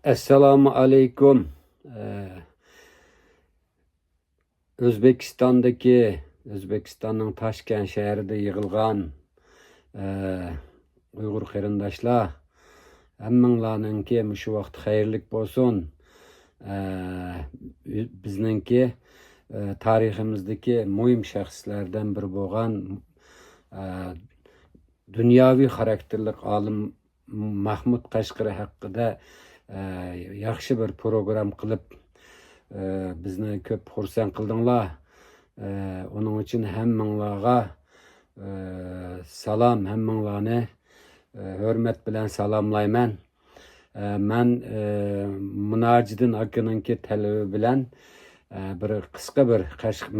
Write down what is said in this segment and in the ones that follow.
Esselamu aleyküm. Özbekistan'ın Taşkent şehrinde yığılgan Uygur qarindaşlar, hammalarınki şu vaqt xayrlik bolsun. Bizninki tariximizdeki muhim şəxslərdən biri bolğan dünyavi xarakterlik alim Mahmud Qashqari haqqida yaxshi bir program qilib bizni ko'p xursand qildinglar. Onun için hammanglarga salam, hammanglarni hürmet bilen salamlayman. Men Munacidin akaninki talabi bilen bir qisqa bir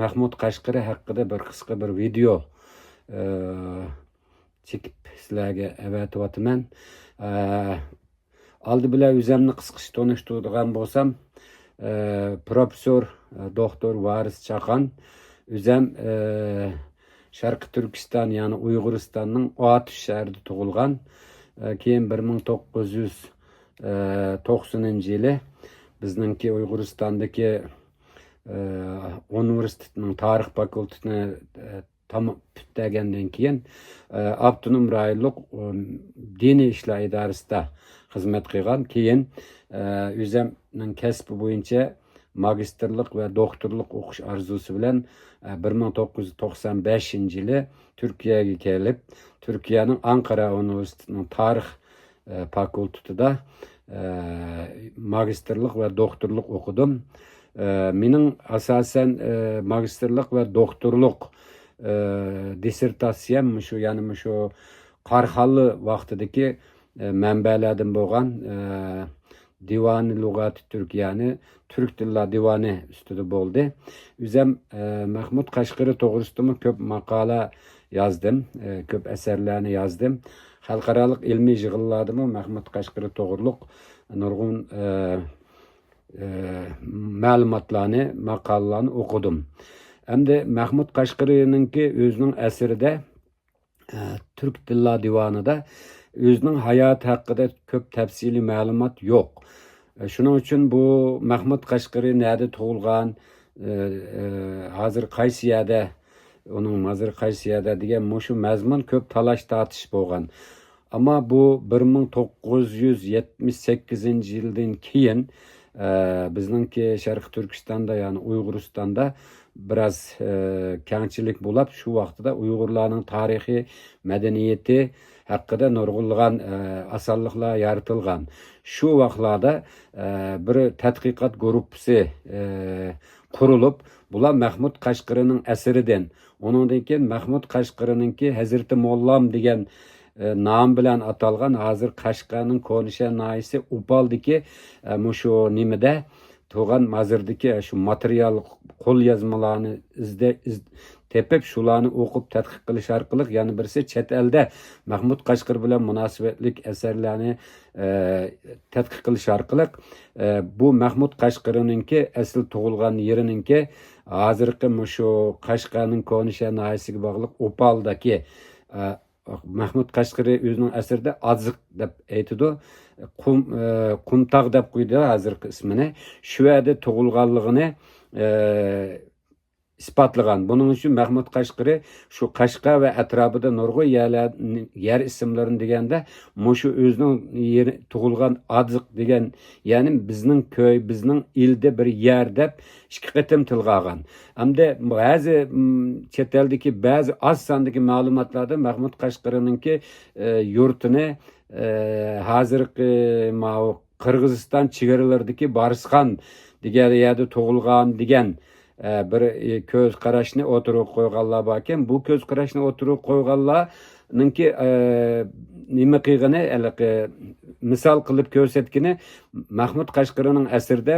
Mahmud Qashqari haqida bir qisqa bir video çekip sizlarga avatyapman. Aldı bilan o'zimni qisqacha tanishtiradigan bo'lsam, professor doktor Varis Chaqan o'zim Sharqi Turkiston, ya'ni Uyg'uristonning Otish shahrida tug'ilgan. Keyin 1990-yili bizningki Uyg'uristondagi universitetning tarix fakultetini tamam bitgandan keyin Abdunum rayonlik diniy ishlar idorasida xizmat qilgan. Keyin o'zimning kasbi bo'yicha magistrlik va doktorlik o'qish orzusi bilan 1995-yili Turkiyaga kelib, Turkiyaning Ankara universitetining tarix fakultetida magistrlik va doktorlik o'qidim. Mening asosan magistrlik va doktorlik dissertatsiyam shu, ya'ni shu Qarxalli vaqtidagi manbalardan bo'lgan Divani Lugati Türkiyani Türk Tillar Divani ustida bo'ldi. O'zim Mahmud Qashqari to'g'risida ko'p maqola yozdim, ko'p asarlarni yozdim. Xalqaro ilmiy yig'inlarda Mahmud Qashqari to'g'riliq nurg'un ma'lumotlarni, maqolalarni o'qidim. Hamda Mahmud Qashqarininki o'zining asarida Türk Tillar Divanida o'zining hayoti haqida ko'p tafsiliy ma'lumot yo'q. Shuning uchun bu Mahmud Qashqari nerede tug'ilgan, hozir qaysi yerda, uning mazir qaysi yerda degan shu mazmun ko'p talash tortish bo'lgan. Ammo bu 1978-yildan keyin bizningki Sharqi Turkistonda, ya'ni Uyg'uristonda biraz kengchilik bo'lib, shu vaqtida Uyg'urlarning tarixiy madaniyati haqida nurg'unlagan asarliklar yaratilgan. Shu vaqtlarda bir tadqiqot guruhi qurilib, bular Mahmud Qashqarining asaridan, ondan keyin Mahmud Qashqarininki Hazreti Mollam degan nom bilan atalgan, hozir Qashqarning Konişa naisi Upaldagi shu nimada tug'an mazirdagi shu material qo'lyozmalarni tepib shularni o'qib tadqiq qilish orqali, ya'ni birisi chet elda Mahmud Qashqari bilan munosabatlik asarlarni tadqiq qilish orqali bu Mahmud Qashqarininki asl tug'ilgan yerininki hozirgi shu Qashqarning Konişa naisiga bog'liq Upaldagi Mahmud Qashqari o'zining asarida Aziq deb aytadi. Qumtaq deb qo'ydi hozirgi ismini. Shu yerda tug'ilganligini ispatlagan. Bunun için Mahmud Qashqari şu Qashqar ve etrafında nurg'un yer isimlerini deganda şu o'zining yeri tug'ilgan Aziq degan, ya'ni bizning köy, bizning ilde bir yer deb ikki qatim tilga olgan. Hamda ba'zi chet eldagi ba'zi oz sondagi ma'lumotlarda Mahmud Qashqarininki yurtini hozirgi Qirg'iziston chegaralaridagi Barisxon degan yerda tug'ilgan degan bir ko'z qarashni o'tirib qo'yganlar bor ekan. Bu ko'z qarashni o'tirib qo'yganlarninki nima qilgani, misol qilib ko'rsatgani Mahmud Qashqarining asarida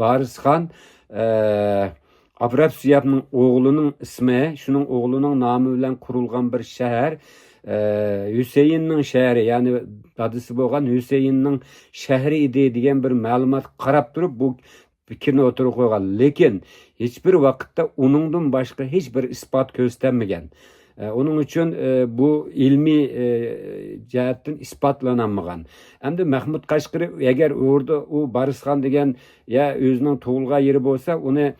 Barisxon Avrasiyabning o'g'lining ismi, shuning o'g'lining nomi bilan qurilgan bir shahar, Hüseyinning shahri, ya'ni dadisi bo'lgan Hüseyinning shahri edi degan bir ma'lumot qarab turib bu fikrni o'tirib qo'ygan. Lekin hiçbir vakitte onundan başka hiçbir ispat göstermeyen. Onun için bu ilmi cihetten ispatlanamagan. Endi Mahmud Qashqari eğer orada o Barısxan degen ya özünün tuğulga yeri bolsa onu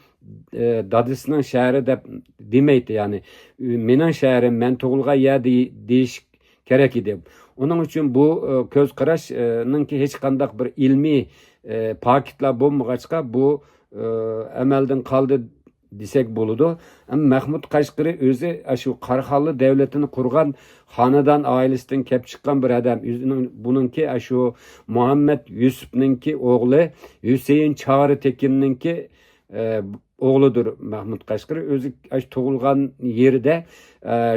dadısının şehri de demeydi yani menin şehrim men tuğulga ya deyiş gerek idi. Onun için bu köz qaraşның ki hiç kandak bir ilmi paketler bolmagaçka bu emelden kaldı desek boludu. Ama Mahmud Qashqari özü şu Qarxallı devletini kurgan hanedan ailesinden kep çıkan bir adam. Bununki şu Muhammed Yusuf'ninki oğlu Hüseyin Çağrı Tekin'ninki oğludur Mahmud Qashqari. Özü tuğulgan yeri de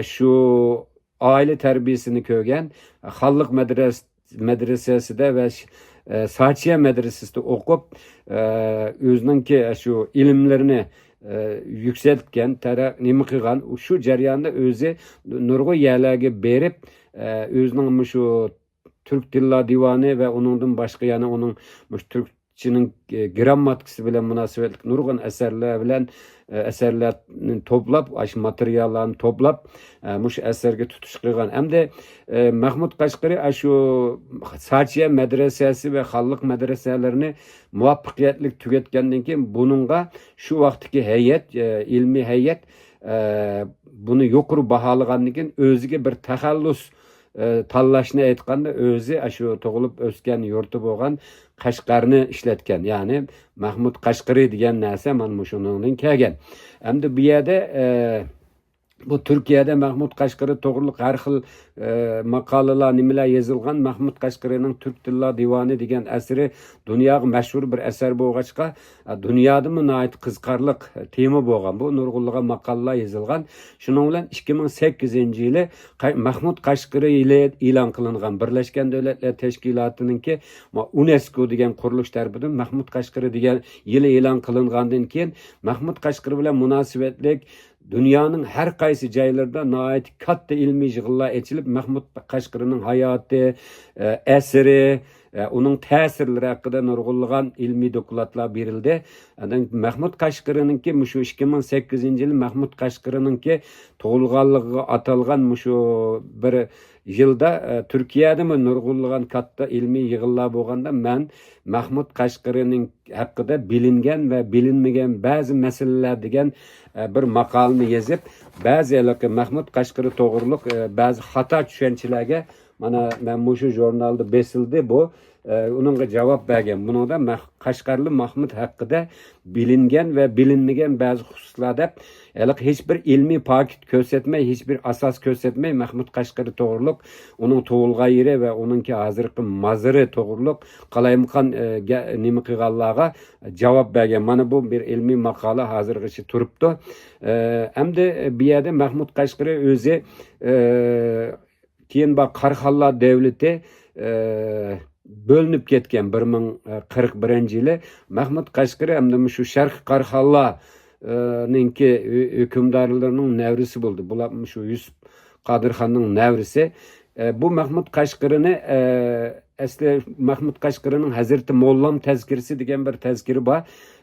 şu aile terbiyesini kögen Hallık medresesi de ve Saçiye medresesinde okup özününki şu ilimlerini yükseltken, nemi kılgan, şu ceryanda özü nurgu yerlerge berip özünün şu Türk Dilla Divanı ve onundan başka yani onun Türkçinin grammatikisi bilen münasebetlik nurgun eserler bilen eserlerini toplap, aş materyallarını toplap muş eserge tutuş kılgan. Hem de Mahmud Qashqari şu Saçiye medresesi ve hallık medreselerini muvaffakiyetlik tüketkendiğin ki bununla şu vaktiki heyet, ilmi heyet bunu yukarı bahalıgandikin özüge bir tahallus tallaşını aytqanda özü şu toğulup ösken yurtu bolgan Qashqarni işletken. Yani Mahmud Qashqari degan narsa mana shundan kelgan. Endi bu yerda bu Türkiye'de Mahmud Qashqari to'g'riliq har xil maqolalar nimalar yozilgan. Mahmud Qashqarining Türk Dilla Divanı degan asri dunyoga mashhur bir asar bo'lg'achqa dunyoda nihoyat qiziqarli tema bo'lgan. Bu nurg'unlagan maqolalar yozilgan. Shuning bilan 2008-yili Mahmud Qashqari ile e'lon qilingan Birlashgan Davlatlar Tashkilotininki UNESCO degan qurilish tarafidan Mahmud Qashqari degan yili e'lon qilingandan keyin Mahmud Qashqari bilan munosabatlik dünyanın her kaysi caylarında nait katta ilmi yığınlar açılıp Mahmud Qashqarining hayatı, eseri, onun tesirleri hakkında nurgulluğun ilmi doklatlar verildi. Yani Mahmud Qashqarininki şu 2008 yılı Mahmud Qashqarininki toğulganlığı atalgan şu bir yılda Türkiye'de mi nurgulluğun katta ilmi yığınlar bolganda men Mahmud Qashqarining hakkında bilingen ve bilinmegen bazı meseleler degan bir maqolani yazıp bazı Mahmud Qashqari to'g'riliq bazı hata tushunchalarga mana men şu jurnalda besildi bu onunla cevap bergen. Bunu da Qashqarli Mahmud hakkında bilingen ve bilinmegen bazı hususlarda hiçbir ilmi paket kösetmey, hiçbir asas kösetmey Mahmud Qashqari to'g'riliq onun tuğulga yeri ve onunki hazırkı mazırı to'g'riliq qalayımqan nima qilganlarga cevap bergen. Mana bu bir ilmi maqola hazırgıçı turuptu. Hem de bir yerde Mahmud Qashqari özü keyin bak Qarxallar devleti bölünüp ketken 1041-yili Mahmud Qashqari hem de şu Sharq Qarxallar ninki hükümdarlarının nevrisi buldu. Bular şu Yusuf Qadirxonning nevrisi. Bu Mahmud Qashqari'ni asli Mahmud Qashqari'ning Hazreti Mollam tezkirisi degan bir tezkiri bor.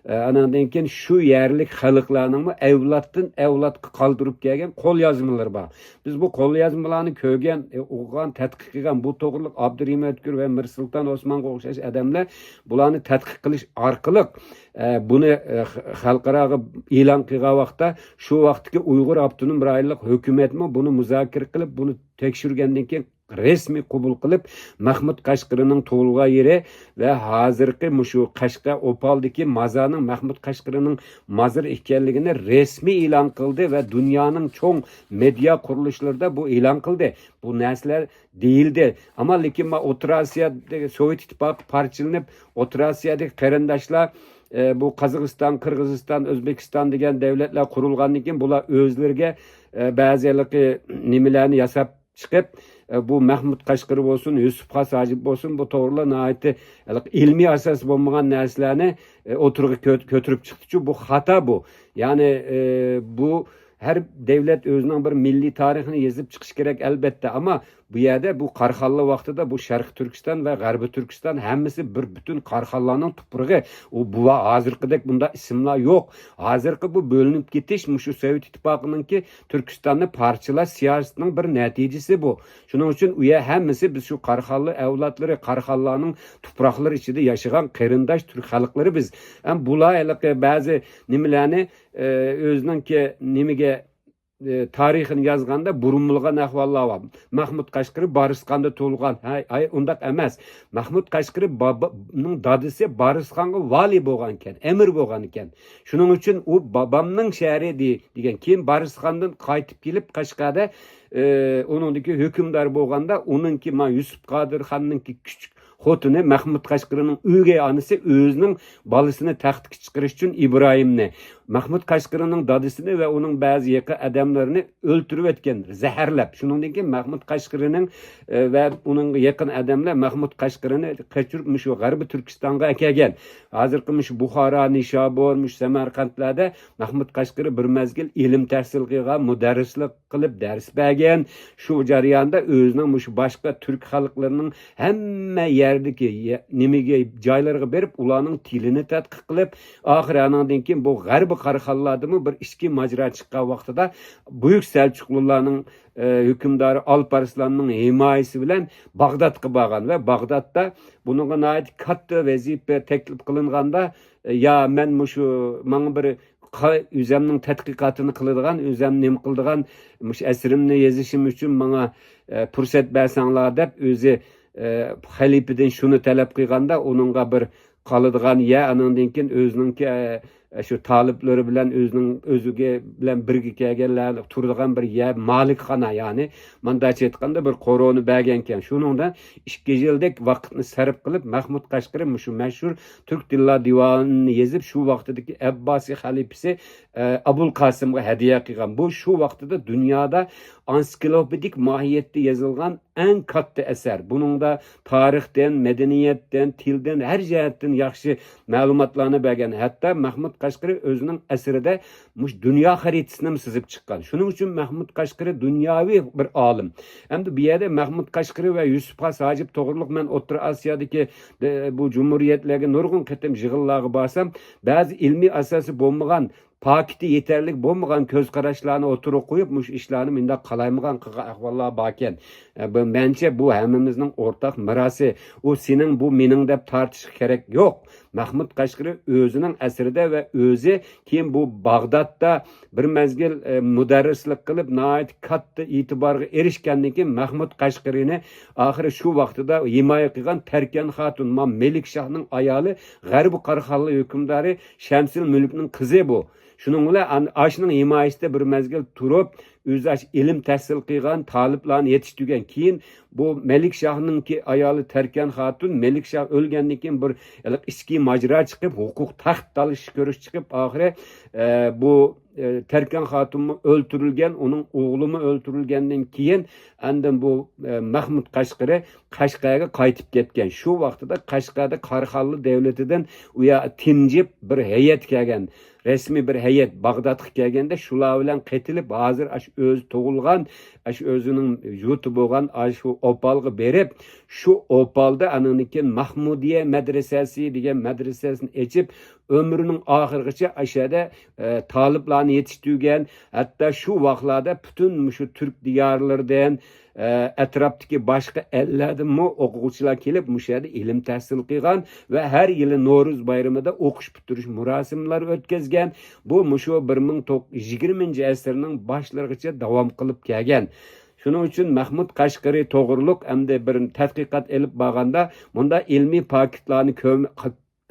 Anandan keyin şu yerlik xalqlarning evlatdan evlatga qoldirib kelgan qo'l yozmalari bor. Biz bu qo'l yozmalarni ko'rgan, o'qigan, tadqiq qilgan bu to'g'riliq Abdurahim O'tkir va Mirsulton Osmonga o'xshash odamlar bularni tadqiq qilish orqali buni xalqaro e'lon qilgan vaqtda shu vaqtdagi Uyg'ur avtonom rayonlik hukumatmi buni muzokara qilib, buni tekshirgandan keyin resmi qabul qilib Mahmud Qashqarining tug'ilgan yeri ve hozirgi şu Qashqa Opaldagi mazarning Mahmud Qashqarining mazar ekanligini resmi e'lon qildi ve dünyanın cho'ng media qurilishlarida bu e'lon qildi. Bu narsalar değildi. Ama lekin O'rta Osiyodagi Sovet ittifoqi parchalanib, O'rta Osiyodagi qarindoshlar bu Qozog'iston, Qirg'iziston, O'zbekiston degan davlatlar qurilgandan keyin bular o'zlariga ba'zilari nimalarni yasab chiqib bu Mahmud Qashqari olsun, Yusuf Xas Hacib olsun bu to'g'rilar nihoyatda ilmiy asos bo'lmagan narsalarni o'tirg'i ko'tirib chiqdi. Bu xato bu. Yani bu her devlet özünün bir milli tarihini yazıp çıkış gerek elbette ama bu yerde bu Qarxallı vaqtida bu Sharq Turkiston va G'arbiy Turkiston hammasi bir butun Qarxallarning tuprog'i. U bu hozirgidek bunda ismlar yo'q. Hozirgi bu bo'linib ketish mushu Sovet Ittifoqininki Turkistonni parchalash siyosatining bir natijasi bu. Shuning uchun u yer hammasi biz shu Qarxallı avlodlari, Qarxallarning tuproqlari ichida yashagan qarindosh turk xalqlari biz. Ham bular ba'zi nimalarni o'zininki nimaga tarixini yazganda burunmulgan ahvallar var. Mahmud Qashqari Barisqanda tug'ilgan. Hayır, undaq emas. Mahmud Qashqari babamning dadisi Barisqonga vali bo'lgan ekan, emir bo'lgan ekan. Shuning uchun u babamning shahri degan. Keyin Barisqondan qaytib kelib Qashqarda uningdagi hukmdor bo'lganda, uningki Yusuf Qodir xonningki kichik xotini Mahmud Qashqarining o'gay onasi o'zining bolasini taxtga chiqarish uchun Ibrohimni, Mahmud Qashqarining dadisini va uning ba'zi yaqin odamlarini o'ltirib o'tgan, zaharlab. Shuningdek Mahmud Qashqarining va uning yaqin odamlar Mahmud Qashqarini qochirib shu G'arbiy Turkistonga kelgan. Hozirgi shu Buxoro, Nishobur, Samarqandlarda Mahmud Qashqari bir mazgil ilm tahsil qilgan, mudarrislik qilib dars bergan. Shu jarayonda o'zining shu boshqa turk xalqlarining hamma yerdagi nimaga joylarga berib, ularning tilini tadqiq qilib, oxiri andan keyin bu G'arbiy Qarxallardimi bir ichki majra chiqqan vaqtida buyuk Selçuklularning hükümdarı Alparslan'ın himayesi bilen Bagdat'a bağlan ve Bagdat'ta bununla ait katta vazife teklif kılınğanda ya men şu bana bir üzemnin tədqiqatını kılıdığan, üzem nem kılıdığan esirimni yazışım için bana fırsat bersanlar dep özü halifeden şunu talep kılganda onunla bir kalıdığan ya anından keyin özününki şu talipleri bilen özüge bilen birge kelganlar turadigan bir yer malikxona, ya'ni mandachi aytganda bir qo'roni bergan ekan. Shuningdan 2 yildek vaqtni sarf qilib Mahmud Qashqari shu mashhur turk tillar divonini yozib, shu vaqtdagi Abbosiy xalifasi Abul Qasimga hadiya qilgan. Bu shu vaqtida dunyoda ansiklopedik mohiyatda yozilgan eng katta eser. Buningda tarixdan, madaniyatdan, tildan, her jihatdan yaxshi ma'lumotlarni bergan. Hatto Mahmud Qashqari o'zining asrida dunyo xaritasini sizib chiqqan. Shuning uchun Mahmud Qashqari dunyoviy bir olim. Hamda bu yerda Mahmud Qashqari va Yusuf Xos Hojib to'g'riliq men O'rta Osiyodagi bu jumhuriyatlarga nurg'un qatim yig'inlarga borsam, ba'zi ilmiy asosi bo'lmagan, pakiti yeterlik bo'lmagan ko'z qarashlarni o'tirib qo'yib, mush ishlarni menda qalaymagan qilgan ahvollar bor ekan. Menimcha bu hammamizning o'rtaq mirosi. U sening bu mening deb tortish kerak yo'q. Mahmud Qashqari o'zining asrida va o'zi keyin bu Bag'dodda bir mezgil mudarrislik qilib, nihoyat katta e'tiborga erishgandan keyin Mahmud Qashqarini oxiri shu vaqtida himoya qilgan Tarkan Xotun, Melikshahning ayoli, G'arbiy Qarxalli hukmdori Shamsil Mulkning qizi bu. Shuning bilan ashning himoyasida bir mezgil turib, o'zi ilm tahsil qilgan, taliblarni yetishtirgan. Keyin bu Melikshahninki ayoli Tarkan Xotun, Melikshah o'lgandan keyin bir ichki majra chiqib, huquq taxt talish ko'rish chiqib, oxiri bu Tarkan Xotun o'ldirilgan, uning o'g'limi o'ldirilgandan keyin andan bu Mahmud Qashqari Qashqarga qaytib ketgan. Shu vaqtida Qashqarda Qarxalli davlatidan u ya tinjib bir heyet kelgan. Resmi bir heyet Bag'dodga kelganda shular bilan qaytilib, hozir o'zi tug'ilgan, o'zining yurti bo'lgan shu Opalga berib, shu Opalda ananikin Mahmudiya madrasasi degan madrasasini ochib, ömrünün oxirigacha ashada taliblarni yetishtirgan. Hatto shu vaqtlarda butun shu turk diyorlaridan atrofdagi boshqa ellardan o'quvchilar kelib mushada ilm tahsil qilgan va har yili Navro'z bayramida o'qish bitirish murosimlari o'tkazgan. Bu shu 1920-asrning boshlarigacha davom qilib kelgan. Shuning uchun Mahmud Qashqari to'g'riliq hamda bir tadqiqot elib borganda bunda ilmiy paketlarni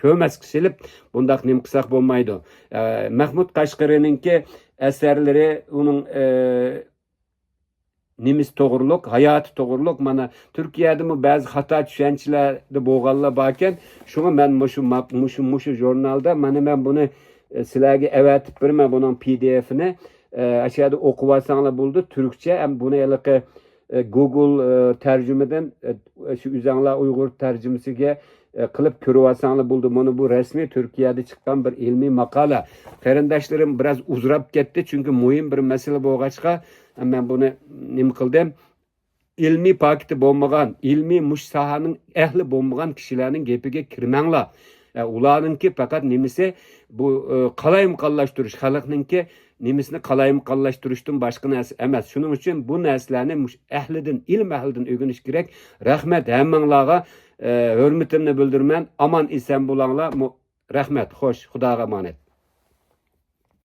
ko'masga silib bundaq nim qilsak bo'lmaydi. Mahmud Qashqarininki asarlari uning nimiz to'g'riliq, hayoti to'g'riliq. Mana Turkiyada ba'zi xato tushunchalarda bo'lganlar bor ekan. Shunga men shu jurnalda men buni sizlarga avatib beraman, buning PDF'ini. Aşağıda okuvarsanlar buldu. Türkçe hem bunu yalaka Google tercümeden şu üzerler Uygur tercümesiyle kılıp körüvarsanlar buldu. Bunu bu resmi Türkiye'de çıkan bir ilmi makala. Qarindoshlarım biraz uzrab ketdi çünkü mühim bir mesele bo'lg'achqa men buni nim qildim. ilmi paketi bolmagan, ilmi muş sahanın ehli bolmagan kişilerin gepige kirmenglar. Ularınki fakat nimisi bu kalayım kallaştırış, halkınki nimisini kalayım kallaştırıştın başka näse emas. Şunun için bu näselerini ehlidin, ilm ehlidin ögüniş gerek. Rahmet hemmenlaga hürmetimni bildirmen. Aman isen bulanglar. Rahmet, hoş, Xudoga emanet.